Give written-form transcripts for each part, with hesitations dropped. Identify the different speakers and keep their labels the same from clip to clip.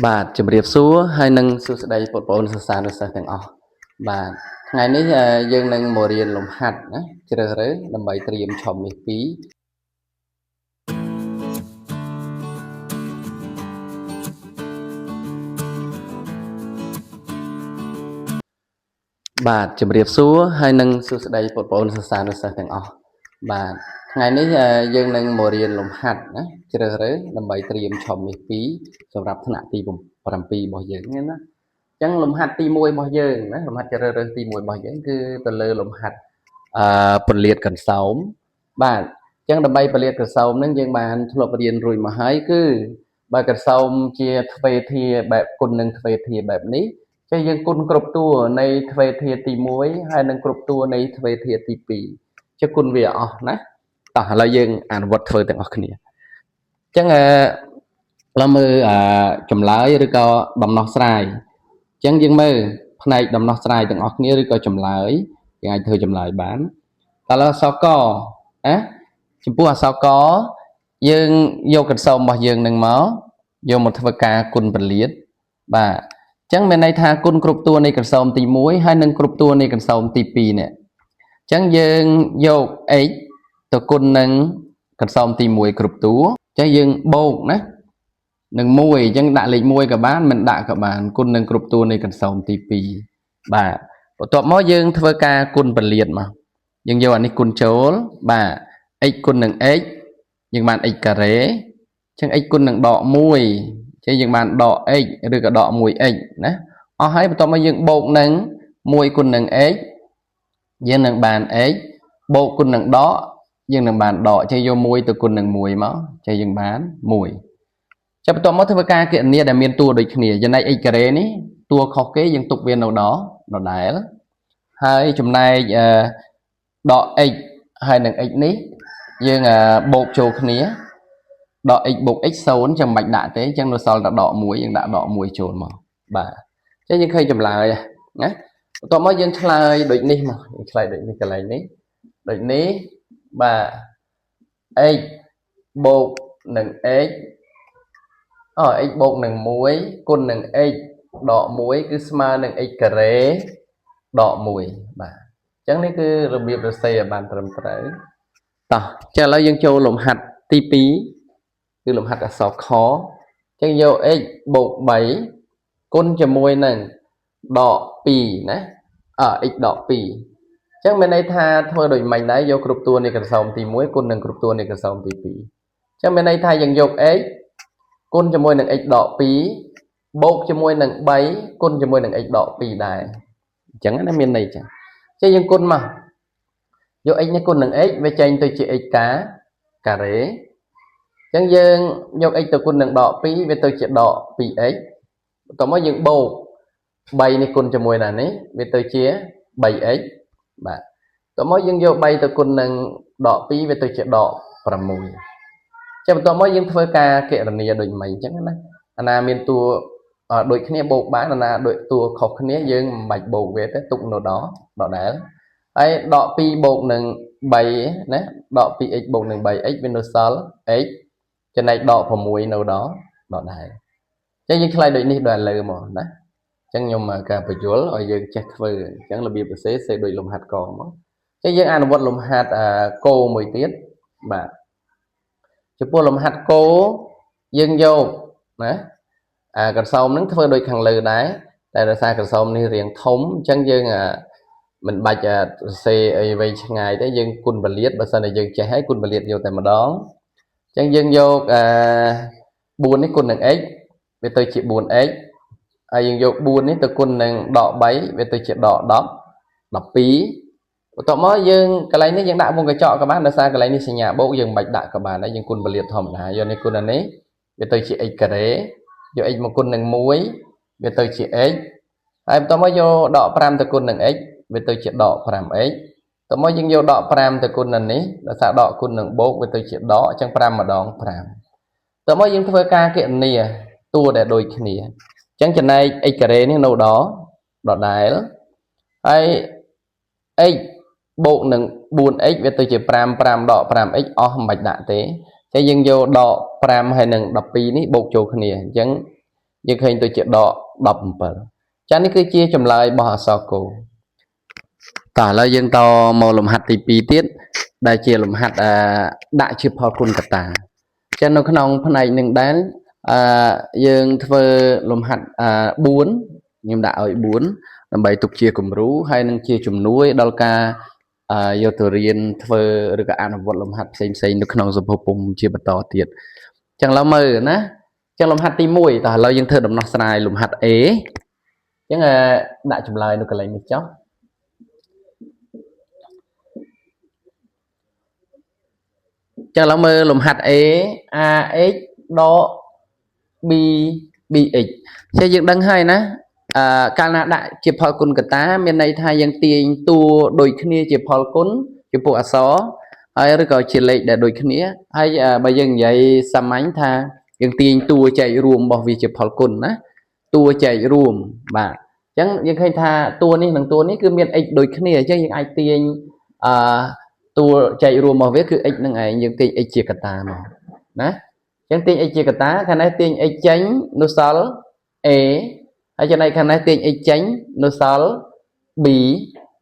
Speaker 1: បាទជំរាបសួរហើយនឹងសួស្តីបងប្អូនសិស្សានុសិស្សទាំងអស់បាទថ្ងៃនេះយើងនឹងមករៀនលំហាត់ណាជ្រើសរើសដើម្បីត្រៀមឆមាស2បាទជំរាបសួរហើយនឹងសួស្តីបងប្អូនសិស្សានុសិស្សទាំងអស់បាទថ្ងៃនេះយើងនឹងមករៀនលំហាត់ណាជ្រើសរើសដើម្បីត្រៀមឆមាស2សម្រាប់ថ្នាក់ទី7របស់យើងណាអញ្ចឹងលំហាត់ទី1របស់យើងណាលំហាត់ជ្រើសរើសទី1របស់យើងគឺទៅលើលំហាត់ពន្លាតកន្សោមបាទអញ្ចឹងដើម្បីពន្លាតកន្សោមហ្នឹងយើងបានធ្លាប់រៀនរួចមកហើយគឺបើកន្សោមជាទ្វេធាបែបគុណនឹងទ្វេធាបែបនេះចឹងយើងគុណគ្រប់តួនៃទ្វេធាទី1ហើយនឹងគ្រប់តួនៃទ្វេធាទី2ចឹងគុណវាអស់ណាតោះឥឡូវយើងអនុវត្តធ្វើទាំងអស់គ្នាអញ្ចឹងเราមើលចម្លើយឬក៏ដំណោះស្រាយអញ្ចឹងយើងមើលផ្នែកដំណោះស្រាយទាំងអស់គ្នាឬក៏ចម្លើយយើងអាចធ្វើចម្លើយបានតើអក្សរកណាចំពោះអក្សរកយើងយកកន្សោមរបស់យើងនឹងមកធ្វើការគុណពន្លាតបាទអញ្ចឹងមានន័យថាគុណគ្រប់តួនៃកន្សោមទី1ហើយនិងគ្រប់តួនៃកន្សោមទី2នេះអញ្ចឹងយើងយក x ទៅគុណនឹងកន្សោមទី1គ្រប់តួអញ្ចឹងយើងបូកណានឹង1អញ្ចឹងដាក់លេខ1ក៏បានមិនដាក់ក៏បានគុណនឹងគ្រប់តួនៃកន្សោមទី2បាទបន្ទាប់មកយើងធ្វើការគុណពន្លាតមកយើងយកអានេះគុណចូលបាទ x គុណនឹង x យើងបាន x ការ៉េអញ្ចឹង x គុណនឹងដក1អញ្ចឹងយើងបានដក x ឬក៏ដក 1x ណាអស់ហើយបន្ទាប់មកយើងបូកនឹង1គុណនឹង x យើងនឹងបាន x បូកគុណនឹងដកយើងនឹងបានដកអញ្ចឹងយក1ទៅគុណនឹង1មកអញ្ចឹងយើងបាន1ចាប់បន្ទាប់មកធ្វើការគណនាដែលមានតួដូចគ្នាចំណែក x ការ៉េនេះតួខុសគេយើងទុកវានៅដដែលហើយចំណែកដក x ហើយនឹង x នេះយើងបូកចូលគ្នាដក x បូក x 0ចាំមិនបាច់ដាក់ទេអញ្ចឹងនៅសល់តែដក1យើងដាក់ដក1ចូលមកបាទអញ្ចឹងយើងឃើញចម្លើយណាបន្ទាប់មកយើងឆ្លើយដូចនេះមកយើងឆ្លើយដូចនេះកន្លែងនេះដូចនេះបាទ x បូកនឹង x x បូកនឹង1គុណនឹង x ដក1គឺស្មើនឹង x ការ៉េដក1បាទអញ្ចឹងនេះគឺរបៀបសរសេរឲ្យបានត្រឹមត្រូវតោះចាឥឡូវយើងចូលលំហាត់ទី2គឺលំហាត់អក្សរខអញ្ចឹងយក x បូក3គុណជាមួយនឹងដក2ណាx ដក2អញ្ចឹងមានន័យថាធ្វើដូចមិញដែរយកគ្រប់តួនៃកន្សោមទី1គុណនឹងគ្រប់តួនៃកន្សោមទី2អញ្ចឹងមានន័យថាយើងយក x គុណជាមួយនឹង x ដក2បូកជាមួយនឹង3គុណជាមួយនឹង x ដក2ដែរអញ្ចឹងណាមានន័យចឹងអញ្ចឹងយើងគុណមកយក x នេះគុណនឹង x វាចេញទៅជា x ការ៉េអញ្ចឹងយើងយក x ទៅគុណនឹងដក2វាទៅជាដក 2x បន្ទាប់មកយើងបូក3នេះគុណជាមួយនឹងនេះវាទៅជា 3x បាទបន្ទាប់មកយើងយក3ទៅគុណនឹងដក2វាទៅជាដក6ចាំបន្ទាប់មកយើងធ្វើការគណនាដូចមិញអញ្ចឹងណាអាណាមានតួដូចគ្នាបូកបានអាណាដូចតួខុសគ្នាយើងមិនបាច់បូកវាទេទុកនៅដដែលហើយដក2បូកនឹង3ណាដក 2x បូកនឹង 3x វានៅសល់ x ចំណែកដក6នៅដដែលអញ្ចឹងយើងឆ្លើយដូចនេះដល់លើមកណាអញ្ចឹងខ្ញុំការបញ្យល់ឲ្យយើងចេះធ្វើអញ្ចឹងរបៀបសរសេរដូចលំហាត់កមកអញ្ចឹងយើងអនុវត្តលំហាត់កូមួយទៀតបាទចំពោះលំហាត់កូយើងយកណាកន្សោមនឹងធ្វើដូចខាងលើដែរតែដោយសារកន្សោមនេះរាងធំអញ្ចឹងយើងមិនបាច់សរសេរអីវែងឆ្ងាយទេយើងគុណពន្លាតបើសិនតែយើងចេះហើយគុណពន្លាតយកតែម្ដងអញ្ចឹងយើងយក4នេះគុណនឹង x វាទៅជា 4x ហើយយើងយក4នេះទៅគុណនឹងដក3វាទៅជាដក10 12បន្ទាប់មកយើងកន្លែងនេះយើងដាក់វងកញ្ចក់ក៏បានដោយសារកន្លែងនេះសញ្ញាបូកយើងមិនបាច់ដាក់ក៏បានដែរយើងគុណពន្លាតធម្មតាយកនេះគុណអានេះវាទៅជា x ការ៉េយក x មកគុណនឹង1វាទៅជា x ហើយបន្ទាប់មកយកដក5ទៅគុណនឹង x វាទៅជាដក 5x បន្ទាប់មកយើងយកដក5ទៅគុណនឹងនេះដោយសារដកគុណនឹងបូកវាទៅជាដកអញ្ចឹង5ម្ដង5បន្ទាប់មកយើងធ្វើការគណនាតួដែលដូចគ្នាអញ្ចឹងចំណែក x ការ៉េនេះនៅដដែលហើយ x បូកនឹង 4x វាទៅជា5 5ដក 5x អស់មិនបាច់ដាក់ទេតែយើងយកដក5ហើយនឹង12នេះបូកចូលគ្នាអញ្ចឹង យើងឃើញទៅជាដក17ចានេះគឺជាចម្លើយរបស់អក្សរគោតោះឥឡូវយើងតមកលំហាត់ទី2ទៀតដែលជាលំហាត់ដាក់ជាផលគុណកតាចានៅក្នុងផ្នែកនឹងដែរយើងធ្វើលំហាត់4ខ្ញុំដាក់ឲ្យ4ដើម្បីទុកជាគំរូហើយនឹងជាជំនួយដល់ការយកទៅរៀនធ្វើឬក៏អនុវត្តលំហាត់ផ្សេងនៅក្នុងសភពពុំជាបន្តទៀតចឹងឡើយមើលណាចឹងលំហាត់ទី1តោះឥឡូវយើងធ្វើដំណោះស្រាយលំហាត់ A ចឹងដាក់ចម្លើយនៅកន្លែងនេះចុះចឹងឡើយមើលលំហាត់ A AX ដក BX ចឹងយើងដឹងហើយណាកាលណាដាក់ជាផលគុណកតាមានន័យថាយើងទាញតួដូចគ្នាជាផលគុណជាពួកអក្សរហើយឬក៏ជាលេខដែលដូចគ្នាហើយបើយើងនិយាយសាមញ្ញថាយើងទាញតួចែករួមរបស់វាជាផលគុណណាតួចែករួមបាទអញ្ចឹងយើងឃើញថាតួនេះនិងតួនេះគឺមាន x ដូចគ្នាអញ្ចឹងយើងអាចទាញតួចែករួមរបស់វាគឺ x នឹងឯងយើងទាញ x ជាកតាមកណាអញ្ចឹងទាញ x ជាកតាខាងនេះទាញ x ចេញនោះសល់ a ហើយចំណែកខាងនេះទាញ x ចេញនោះសល់ b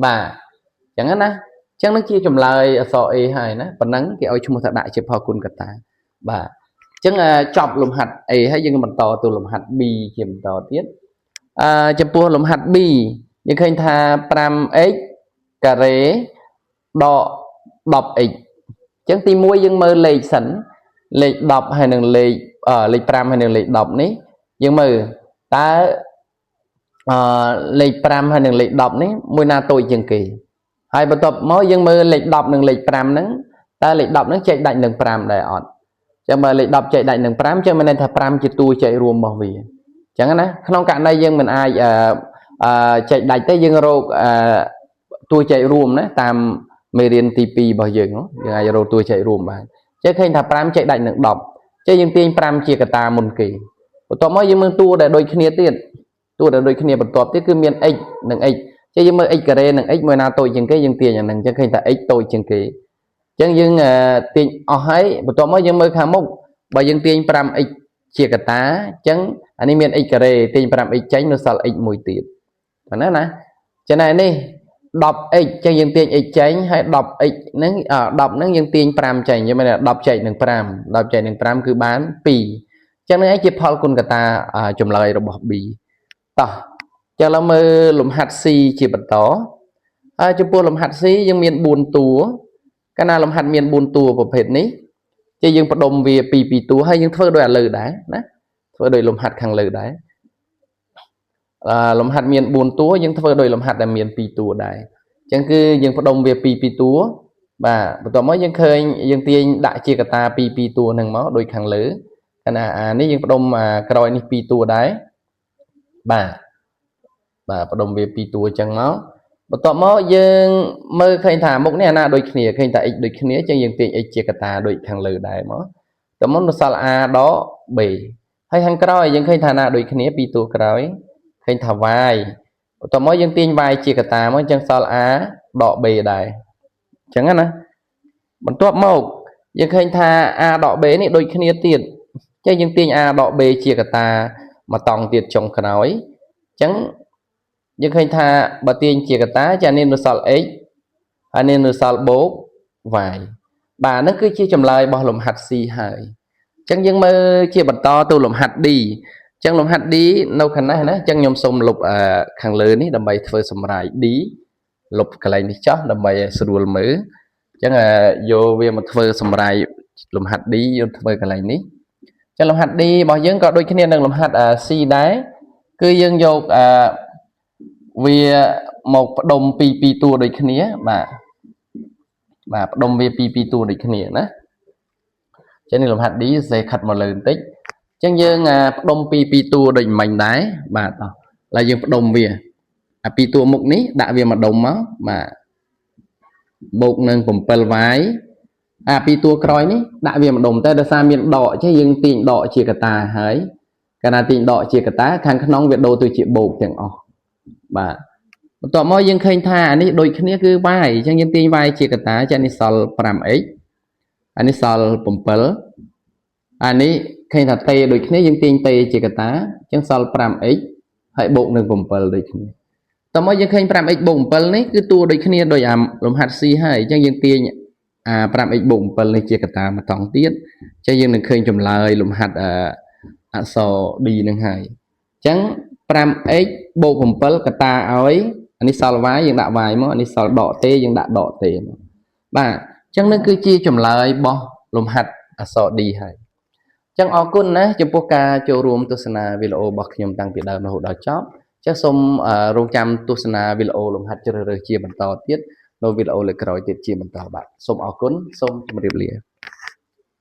Speaker 1: បាទអញ្ចឹងណាអញ្ចឹងនឹងជាចម្លើយអក្សរ a ហើយណាប៉ុណ្ណឹងគេឲ្យឈ្មោះថាដាក់ជាផលគុណកតាបាទអញ្ចឹងចប់លំហាត់ a ហើយយើងបន្តទៅលំហាត់ b ជាបន្តទៀតចំពោះលំហាត់ b យើងឃើញថា 5x ការ៉េដក 10x អញ្ចឹងទី1យើងមើលលេខសិនលេខ10ហើយនឹងលេខ5ហើយនឹងលេខ10នេះយើងមើលតើលេខ5ហើយនឹងលេខ10នេះមួយណាតូចជាងគេហើយបន្ទាប់មកយើងមើលលេខ10និងលេខ5ហ្នឹងតើលេខ10ហ្នឹងចែកដាច់នឹង5ដែរអត់ចឹងបើលេខ10ចែកដាច់នឹង5ចឹងមានន័យថា5ជាតួចែករួមរបស់វាចឹងណាក្នុងករណីយើងមិនអាចចែកដាច់ទេយើងរកតួចែករួមណាតាមមេរៀនទី2របស់យើងយើងអាចរកតួចែករួមបានចឹងឃើញថា5ចែកដាច់នឹង10ចឹងយើងទាញ5ជាកតាមុនគេបន្ទាប់មកយើងមើលតួដែលដូចគ្នាទៀតតួដែលដូចគ្នាបន្ទាប់ទៀតគឺមាន x និង x ចឹងយើងមើល x ការ៉េនិង x មួយណាតូចជាងគេយើងទាញអាហ្នឹងចឹងឃើញថា x តូចជាងគេចឹងយើងទាញអស់ហើយបន្ទាប់មកយើងមើលខាងមុខបើយើងទាញ 5x ជាកតាចឹងអានេះមាន x ការ៉េទាញ 5x ចេញនៅសល់ x មួយទៀតប៉ុណ្ណាណាចំណែកនេះ 10x ចឹងយើងទាញ x ចេញហើយ 10x ហ្នឹង10ហ្នឹងយើងទាញ5ចេញយើងមាន10ចែកនឹង5 10ចែកនឹង5គឺបាន2ចឹងនេះឯងជាផលគុណកតាចម្លើយរបស់ b តោះចឹងឡើយមើលលំហាត់ c ជាបន្តហើយចំពោះលំហាត់ c យើងមាន4តួកាលណាលំហាត់មាន4តួប្រភេទនេះជាយើងបដុំវា2តួហើយយើងធ្វើដោយឥឡូវដែរណាធ្វើដោយលំហាត់ខាងលើដែរលំហាត់មាន4តួយើងធ្វើដោយលំហាត់ដែលមាន2តួដែរអញ្ចឹងគឺយើងបដុំវា2តួបាទបន្ទាប់មកយើងឃើញយើងទាញដាក់ជាកតា2តួហ្នឹងមកដូចខាងលើកាលណានេះយើងបដុំក្រោយនេះ2តួដែរបាទបដុំវា2តួអញ្ចឹងមកបន្ទាប់មកយើងមើលឃើញថាមុខនេះអាណាដូចគ្នាឃើញថា x ដូចគ្នាអញ្ចឹងយើងទាញ x ជាកតាដូចខាងលើដែរមកតមុនសល់ a ដក b ហើយខាងក្រោយយើងឃើញថាណាដូចគ្នា2តួក្រោយឃើញថា y បន្ទាប់មកយើងទាញ y ជាកតាមកអញ្ចឹងសល់ a ដក b ដែរអញ្ចឹងណាបន្ទាប់មកយើងឃើញថា a ដក b នេះដូចគ្នាទៀតអញ្ចឹងយើងទាញ a ដក b ជាកតាមកតង់ទៀតចុងក្រោយអញ្ចឹងយើងឃើញថាបើទាញជាកតាចានេះនៅសល់ x ហើយនេះនៅសល់បូក y បាទហ្នឹងគឺជាចម្លើយរបស់លំហាត់ c ហើយអញ្ចឹងយើងមើលជាបន្តទៅលំហាត់ d អញ្ចឹងលំហាត់ d នៅខាងនេះណាអញ្ចឹងខ្ញុំសូមលុបខាងលើនេះដើម្បីធ្វើសម្រាយ d លុបកន្លែងនេះចោះដើម្បីស្រួលមើលអញ្ចឹងយកវាមកធ្វើសម្រាយលំហាត់ d យកធ្វើកន្លែងនេះអញ្ចឹងលំហាត់ d របស់យើងក៏ដូចគ្នានឹងលំហាត់ c ដែរគឺយើងយកវាមកបដុំ2តួដូចគ្នាបាទបដុំវា2តួដូចគ្នាណាចឹងនេះលំហាត់ d សេខិតមកលើបន្តិចចឹងយើងបដុំ2តួដូចមិញដែរបាទតោះឡើយយើងបដុំវា2តួមុខនេះដាក់វាមកដុំមកបាទបូកនឹង 7y 2តួក្រោយនេះដាក់វាមកដុំតែដោយសារមានដកចឹងយើងទាញដកជាកតាហើយកាលណាទាញដកជាកតាខាងក្នុងវាដូរទៅជាបូកទាំងអស់បាទបន្ទាប់មកយើងឃើញថាអានេះដូចគ្នាគឺ y អញ្ចឹងយើងទាញ y ជាកតាចានេះសល់ 5x អានេះសល់ 7អានេះ ឃើញថាតេដូចគ្នាយើងទាញតេជាកតាចឹងសល់ 5x ហើយបូកនឹង7ដូចគ្នាតើមកយើងឃើញ 5x បូក7នេះគឺតួដូចគ្នាដោយអាលំហាត់ c ហើយអញ្ចឹងយើងទាញអា 5x បូក7នេះជាកតាម្ដងទៀតអញ្ចឹងយើងនឹងឃើញចម្លើយលំហាត់អក្សរ D នឹងហើយអញ្ចឹង 5x បូក7កតាឲ្យអានេះសល់ y យើងដាក់ y មកអានេះសល់ដកតេយើងដាក់ដកតេមកបាទអញ្ចឹងនឹងគឺជាចម្លើយរបស់លំហាត់អក្សរ D ហើយអញ្ចឹងអរគុណណាចំពោះការចូលរួមទស្សនាវីដេអូរបស់ខ្ញុំតាំងពីដើមរហូតដល់ចប់ចាសសូមរងចាំទស្សនាវីដេអូលំហាត់ជ្រើសរើសជាបន្តទៀតនៅវីដេអូលើកក្រោយទៀតជាបន្តបាទសូមអរគុណសូមជម្រាបលា